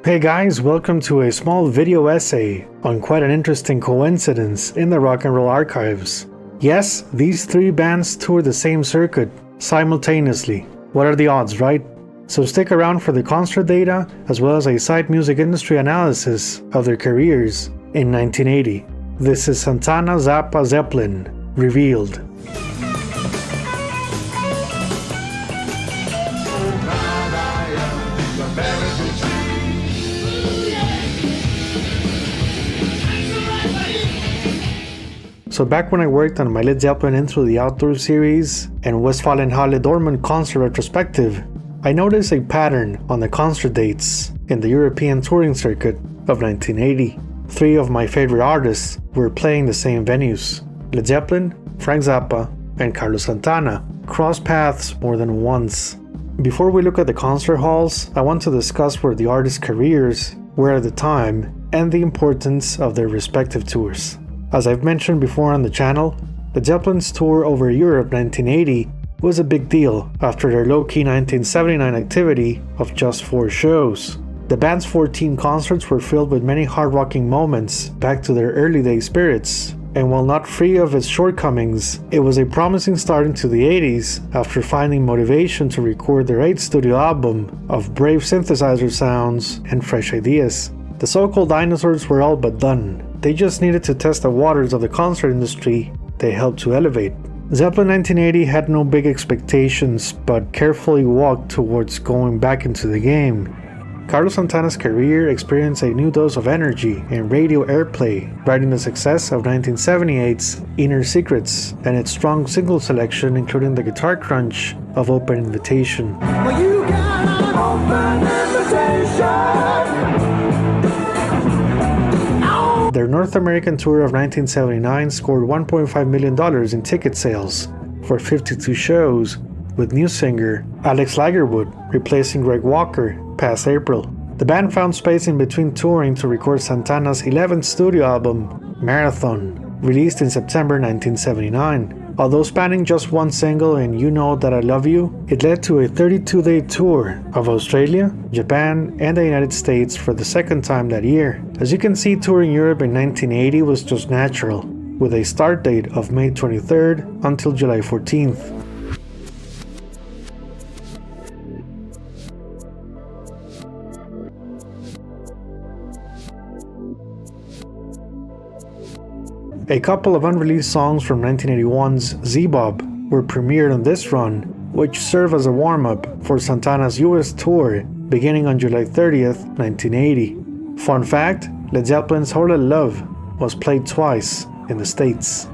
Hey guys, welcome to a small video essay on quite an interesting coincidence in the rock and roll archives. Yes, these three bands toured the same circuit simultaneously. What are the odds, right? So stick around for the concert data as well as a side music industry analysis of their careers in 1980. This is Santana, Zappa, Zeppelin, Revealed. So back when I worked on my Led Zeppelin Into the Outdoor series and Westfalenhalle Dortmund concert retrospective, I noticed a pattern on the concert dates in the European touring circuit of 1980. Three of my favorite artists were playing the same venues. Led Zeppelin, Frank Zappa, and Carlos Santana crossed paths more than once. Before we look at the concert halls, I want to discuss where the artists' careers were at the time and the importance of their respective tours. As I've mentioned before on the channel, the Zeppelin's tour over Europe 1980 was a big deal after their low-key 1979 activity of just 4 shows. The band's 14 concerts were filled with many hard-rocking moments back to their early day spirits, and while not free of its shortcomings, it was a promising start into the 80s after finding motivation to record their 8th studio album of brave synthesizer sounds and fresh ideas. The so-called dinosaurs were all but done. They just needed to test the waters of the concert industry they helped to elevate. Zeppelin 1980 had no big expectations, but carefully walked towards going back into the game. Carlos Santana's career experienced a new dose of energy and radio airplay, riding the success of 1978's Inner Secrets and its strong single selection, including the guitar crunch of Open Invitation. Well, you got an open invitation. Their North American tour of 1979 scored $1.5 million in ticket sales for 52 shows, with new singer Alex Lagerwood replacing Greg Walker past April. The band found space in between touring to record Santana's 11th studio album, Marathon, released in September 1979. Although spanning just one single in You Know That I Love You, it led to a 32-day tour of Australia, Japan, and the United States for the second time that year. As you can see, touring Europe in 1980 was just natural, with a start date of May 23rd until July 14th. A couple of unreleased songs from 1981's Z-Bob were premiered on this run, which served as a warm-up for Santana's US tour beginning on July 30th, 1980. Fun fact, Led Zeppelin's Whole Lotta Love was played twice in the States.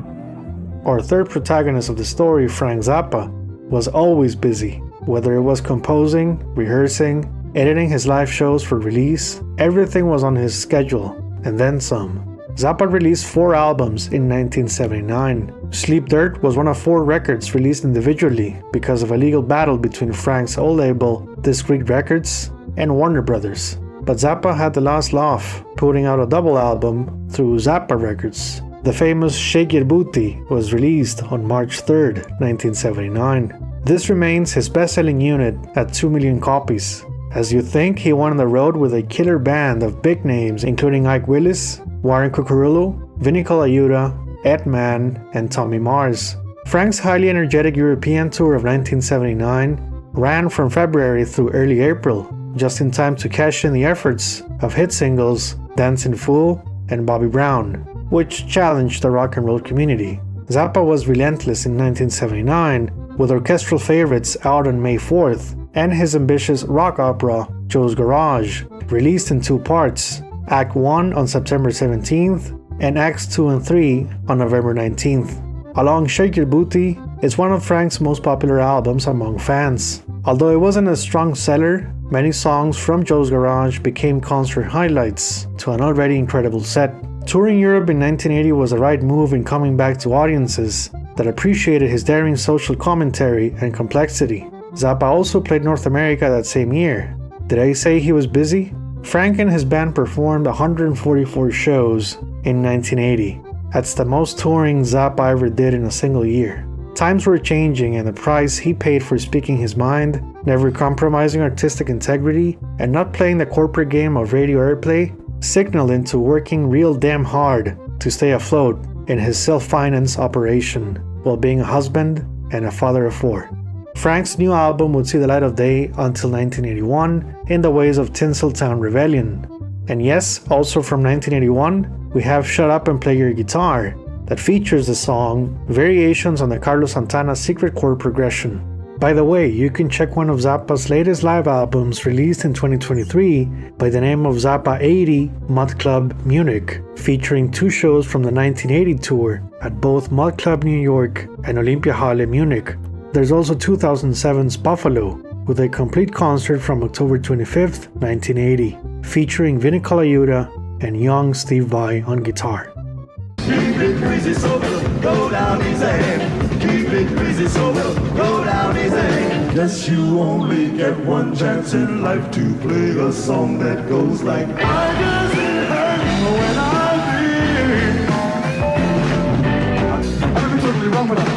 Our third protagonist of the story, Frank Zappa, was always busy. Whether it was composing, rehearsing, editing his live shows for release, everything was on his schedule, and then some. Zappa released 4 albums in 1979. Sleep Dirt was one of 4 records released individually because of a legal battle between Frank's old label, Discreet Records, and Warner Brothers. But Zappa had the last laugh, putting out a double album through Zappa Records. The famous Shake Your Booty was released on March 3rd, 1979. This remains his best-selling unit at 2 million copies. As you think, he went on the road with a killer band of big names including Ike Willis, Warren Cucurullo, Vinnie Colaiuta, Ed Mann, and Tommy Mars. Frank's highly energetic European tour of 1979 ran from February through early April, just in time to cash in the efforts of hit singles Dancing Fool and Bobby Brown, which challenged the rock and roll community. Zappa was relentless in 1979, with orchestral favorites out on May 4th, and his ambitious rock opera, Joe's Garage, released in 2 parts, Act 1 on September 17th, and Acts 2 and 3 on November 19th. Along Shake Your Booty is one of Frank's most popular albums among fans. Although it wasn't a strong seller, many songs from Joe's Garage became concert highlights to an already incredible set. Touring Europe in 1980 was the right move in coming back to audiences that appreciated his daring social commentary and complexity. Zappa also played North America that same year. Did I say he was busy? Frank and his band performed 144 shows in 1980. That's the most touring Zappa ever did in a single year. Times were changing, and the price he paid for speaking his mind, never compromising artistic integrity, and not playing the corporate game of radio airplay, signaled into working real damn hard to stay afloat in his self-finance operation, while being a husband and a father of 4. Frank's new album would see the light of day until 1981 in the ways of Tinseltown Rebellion. And yes, also from 1981, we have Shut Up and Play Your Guitar, that features the song Variations on the Carlos Santana secret chord progression. By the way, you can check one of Zappa's latest live albums released in 2023 by the name of Zappa 80 Mud Club Munich, featuring 2 shows from the 1980 tour at both Mud Club New York and Olympiahalle Munich. There's also 2007's Buffalo, with a complete concert from October 25th, 1980, featuring Vinnie Colaiuta and young Steve Vai on guitar. Keep it crazy so we'll go down easy. Keep it crazy so we'll go down easy. Guess you only get one chance in life to play a song that goes like, why does it hurt when I bleed? I could be totally wrong with that.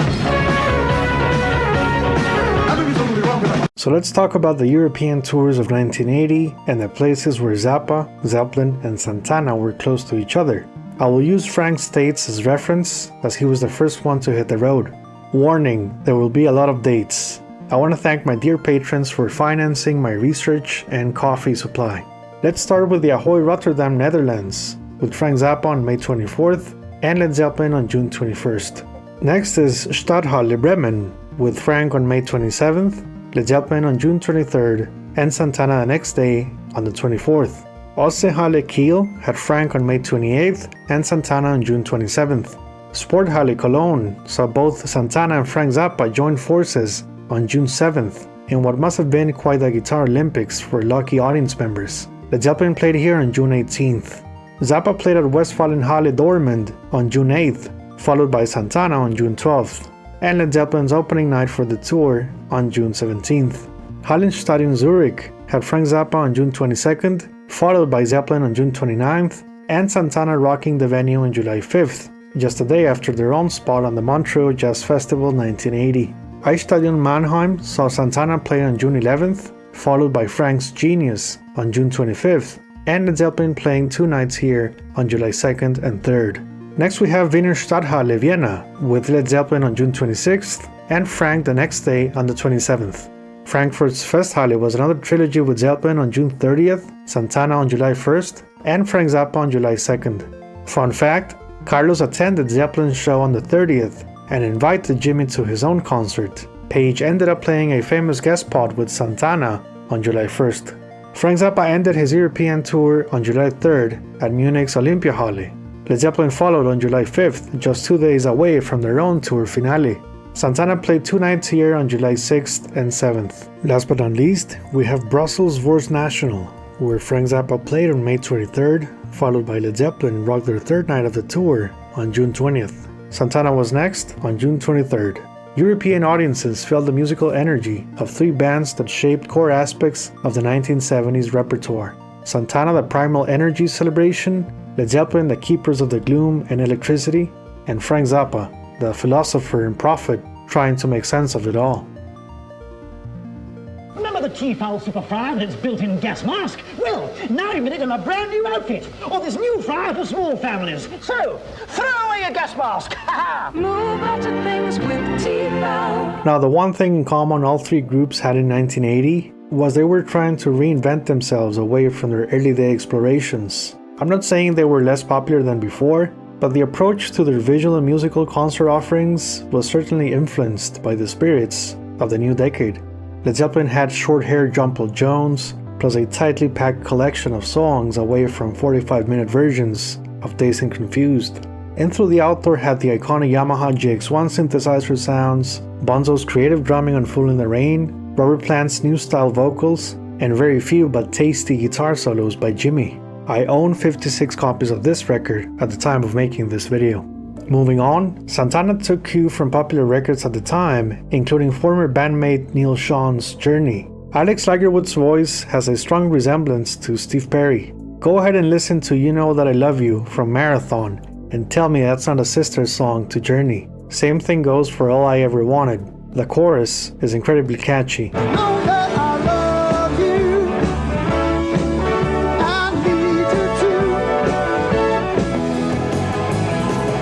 So let's talk about the European tours of 1980 and the places where Zappa, Zeppelin, and Santana were close to each other. I will use Frank's dates as reference, as he was the first one to hit the road. Warning, there will be a lot of dates. I want to thank my dear patrons for financing my research and coffee supply. Let's start with the Ahoy Rotterdam, Netherlands, with Frank Zappa on May 24th and Led Zeppelin on June 21st. Next is Stadthalle Bremen, with Frank on May 27th, Led Zeppelin on June 23rd, and Santana the next day on the 24th. Ossehalle Kiel had Frank on May 28th and Santana on June 27th. Sporthalle Cologne saw both Santana and Frank Zappa join forces on June 7th in what must have been quite a Guitar Olympics for lucky audience members. Led Zeppelin played here on June 18th. Zappa played at Westfalenhalle Dortmund on June 8th, followed by Santana on June 12th, and Led Zeppelin's opening night for the tour on June 17th. Hallenstadion Zurich had Frank Zappa on June 22nd, followed by Zeppelin on June 29th, and Santana rocking the venue on July 5th, just a day after their own spot on the Montreux Jazz Festival 1980. Eisstadion Mannheim saw Santana play on June 11th, followed by Frank's Genius on June 25th, and Led Zeppelin playing 2 nights here on July 2nd and 3rd. Next we have Wiener Stadthalle Vienna, with Led Zeppelin on June 26th, and Frank the next day on the 27th. Frankfurt's Festhalle was another trilogy with Zeppelin on June 30th, Santana on July 1st, and Frank Zappa on July 2nd. Fun fact, Carlos attended Zeppelin's show on the 30th and invited Jimmy to his own concert. Page ended up playing a famous guest spot with Santana on July 1st. Frank Zappa ended his European tour on July 3rd at Munich's Olympiahalle. Led Zeppelin followed on July 5th, just 2 days away from their own tour finale. Santana played 2 nights here on July 6th and 7th. Last but not least, we have Brussels Vorst National, where Frank Zappa played on May 23rd, followed by Led Zeppelin rocked their 3rd night of the tour on June 20th. Santana was next on June 23rd. European audiences felt the musical energy of 3 bands that shaped core aspects of the 1970s repertoire. Santana, the primal energy celebration, Led Zeppelin, the keepers of the gloom and electricity, and Frank Zappa, the philosopher and prophet trying to make sense of it all. Remember the T-Foul Super Fryer with its built-in gas mask? Well, now you made it in a brand new outfit, or this new fryer for small families. So, throw away your gas mask! Move on to things with T-Foul. Now, the one thing in common all 3 groups had in 1980 was they were trying to reinvent themselves away from their early day explorations. I'm not saying they were less popular than before, but the approach to their visual and musical concert offerings was certainly influenced by the spirits of the new decade. Led Zeppelin had short-haired John Paul Jones, plus a tightly packed collection of songs away from 45-minute versions of Dazed and Confused. And Through the Outdoor had the iconic Yamaha GX1 synthesizer sounds, Bonzo's creative drumming on Fool in the Rain, Robert Plant's new style vocals, and very few but tasty guitar solos by Jimmy. I own 56 copies of this record at the time of making this video. Moving on, Santana took cue from popular records at the time, including former bandmate Neil Sean's Journey. Alex Lagerwood's voice has a strong resemblance to Steve Perry. Go ahead and listen to You Know That I Love You from Marathon and tell me that's not a sister song to Journey. Same thing goes for All I Ever Wanted. The chorus is incredibly catchy. Know that I love you. I need you too.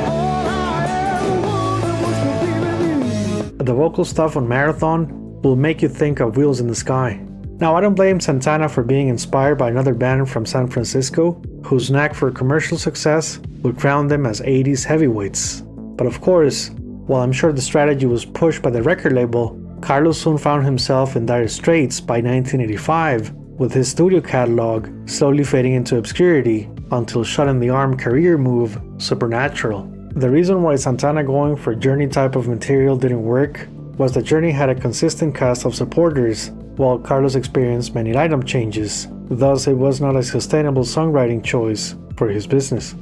All I ever wanted was to be with you. The vocal stuff on Marathon will make you think of Wheels in the Sky. Now, I don't blame Santana for being inspired by another band from San Francisco, whose knack for commercial success would crown them as 80s heavyweights. But of course, while I'm sure the strategy was pushed by the record label, Carlos soon found himself in dire straits by 1985, with his studio catalog slowly fading into obscurity until Shot in the Arm career move, Supernatural. The reason why Santana going for Journey type of material didn't work was that Journey had a consistent cast of supporters, while Carlos experienced many lineup changes, thus it was not a sustainable songwriting choice for his business.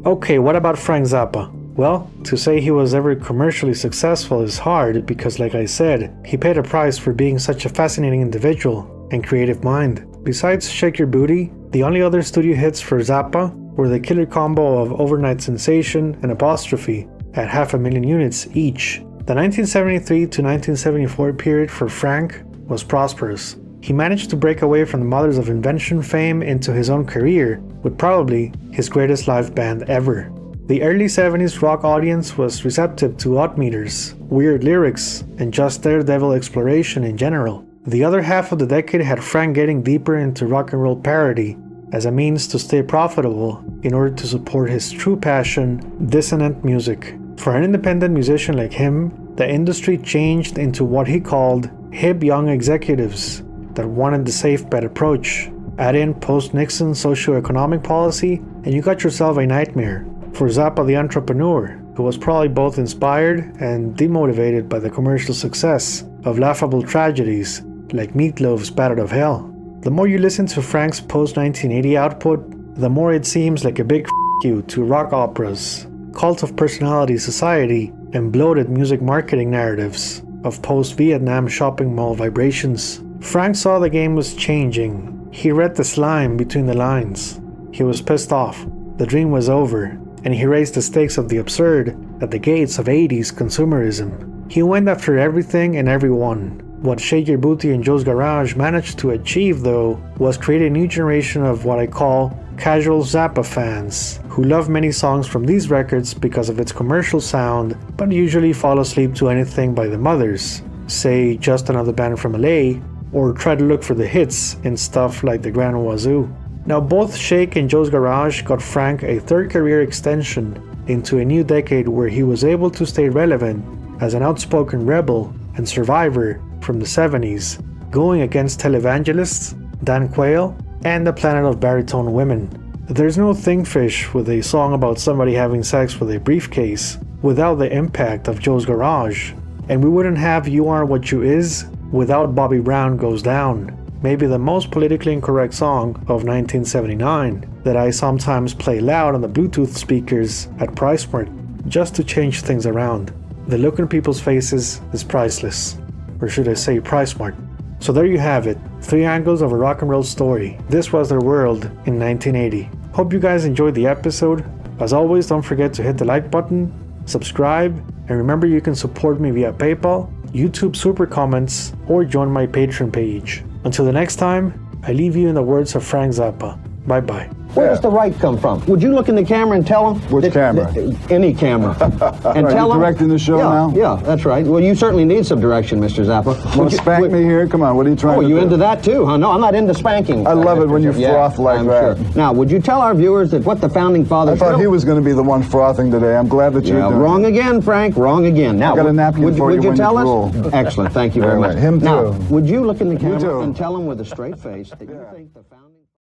Okay, what about Frank Zappa? Well, to say he was ever commercially successful is hard because, like I said, he paid a price for being such a fascinating individual and creative mind. Besides Shake Your Booty, the only other studio hits for Zappa were the killer combo of Overnight Sensation and Apostrophe at 500,000 units each. The 1973 to 1974 period for Frank was prosperous. He managed to break away from the Mothers of Invention fame into his own career with probably his greatest live band ever. The early 70s rock audience was receptive to odd meters, weird lyrics, and just daredevil exploration in general. The other half of the decade had Frank getting deeper into rock and roll parody as a means to stay profitable in order to support his true passion, dissonant music. For an independent musician like him, the industry changed into what he called hip young executives that wanted the safe bet approach. Add in post-Nixon socio-economic policy and you got yourself a nightmare. For Zappa the entrepreneur, who was probably both inspired and demotivated by the commercial success of laughable tragedies like Meatloaf's Bat Out of Hell. The more you listen to Frank's post-1980 output, the more it seems like a big you to rock operas, cult of personality society, and bloated music marketing narratives of post-Vietnam shopping mall vibrations. Frank saw the game was changing. He read the slime between the lines. He was pissed off. The dream was over, and he raised the stakes of the absurd at the gates of 80s consumerism. He went after everything and everyone. What Shake Your Booty and Joe's Garage managed to achieve, though, was create a new generation of what I call casual Zappa fans, who love many songs from these records because of its commercial sound, but usually fall asleep to anything by the Mothers, say Just Another Band from LA, or try to look for the hits in stuff like the Grand Wazoo. Now both Shake and Joe's Garage got Frank a third career extension into a new decade where he was able to stay relevant as an outspoken rebel and survivor from the 70s, going against televangelists, Dan Quayle, and the planet of baritone women. There's no Thingfish with a song about somebody having sex with a briefcase without the impact of Joe's Garage, and we wouldn't have You Are What You Is without Bobby Brown Goes Down, maybe the most politically incorrect song of 1979 that I sometimes play loud on the Bluetooth speakers at PriceSmart just to change things around. The look on people's faces is priceless, or should I say PriceSmart. So there you have it, 3 angles of a rock and roll story. This was their world in 1980. Hope you guys enjoyed the episode. As always, don't forget to hit the like button, subscribe, and remember you can support me via PayPal, YouTube Super Comments, or join my Patreon page. Until the next time, I leave you in the words of Frank Zappa. Bye bye. Where does the right come from? Would you look in the camera and tell them? Which camera? Any camera. And Are tell you them. directing the show now? Yeah, that's right. Well, you certainly need some direction, Mr. Zappa. Want to spank me here? Come on, what are you trying to do? Oh, you into that too, huh? No, I'm not into spanking. I love it when you froth like I'm that. Sure. Now, would you tell our viewers that what the Founding Fathers... I thought he was going to be the one frothing today. I'm glad that you're doing wrong again, Frank. Wrong again. Now, I got a napkin for you would you when tell you us? drool. Excellent. Thank you very much. Him too. Now, would you look in the You camera too. and tell them with a straight face that you think the Founding...